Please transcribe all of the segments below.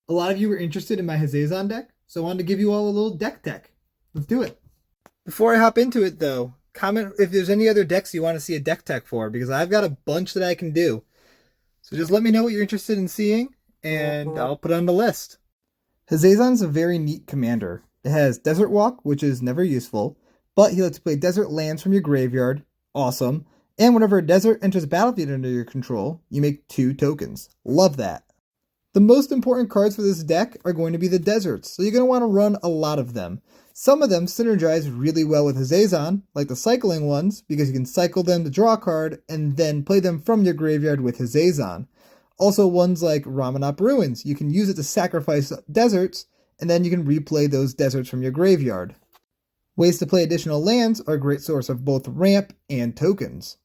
A lot of you were interested in my Hazezon deck, so I wanted to give you all a little deck tech. Let's do it. Before I hop into it though, comment if there's any other decks you want to see a deck tech for, because I've got a bunch that I can do. So just let me know what you're interested in seeing, and I'll put it on the list. Hazezon is a very neat commander. It has Desert Walk, which is never useful, but he lets you play desert lands from your graveyard. Awesome. And whenever a desert enters a battlefield under your control, you make 2 tokens. Love that. The most important cards for this deck are going to be the deserts, so you're going to want to run a lot of them. Some of them synergize really well with Hazezon, like the cycling ones, because you can cycle them to draw a card and then play them from your graveyard with Hazezon. Also ones like Ramanop Ruins, you can use it to sacrifice deserts, and then you can replay those deserts from your graveyard. Ways to play additional lands are a great source of both ramp and tokens.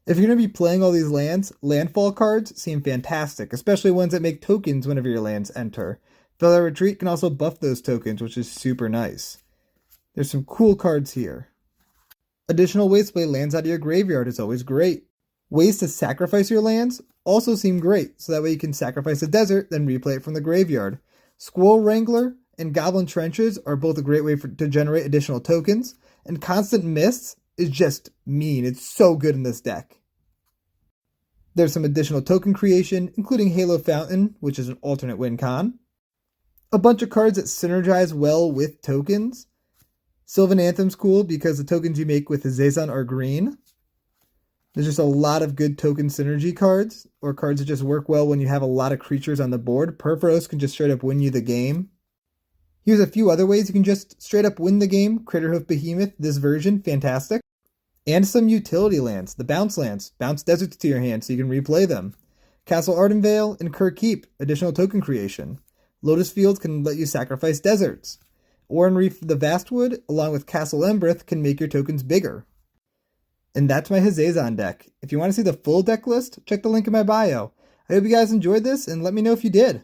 If you're going to be playing all these lands, landfall cards seem fantastic, especially ones that make tokens whenever your lands enter. Fellow Retreat can also buff those tokens, which is super nice. There's some cool cards here. Additional ways to play lands out of your graveyard is always great. Ways to sacrifice your lands also seem great, so that way you can sacrifice a desert, then replay it from the graveyard. Squirrel Wrangler and Goblin Trenches are both a great way to generate additional tokens, and Constant Mists is just mean. It's so good in this deck. There's some additional token creation, including Halo Fountain, which is an alternate win con. A bunch of cards that synergize well with tokens. Sylvan Anthem's cool because the tokens you make with Hazezon are green. There's just a lot of good token synergy cards, or cards that just work well when you have a lot of creatures on the board. Purphoros can just straight up win you the game. Here's a few other ways you can just straight up win the game. Critterhoof Behemoth, this version, fantastic. And some utility lands, the bounce lands. Bounce deserts to your hand so you can replay them. Castle Ardenvale and Kerr Keep, additional token creation. Lotus Fields can let you sacrifice deserts. Oran Reef the Vastwood, along with Castle Embreth, can make your tokens bigger. And that's my Hazezon deck. If you want to see the full deck list, check the link in my bio. I hope you guys enjoyed this, and let me know if you did.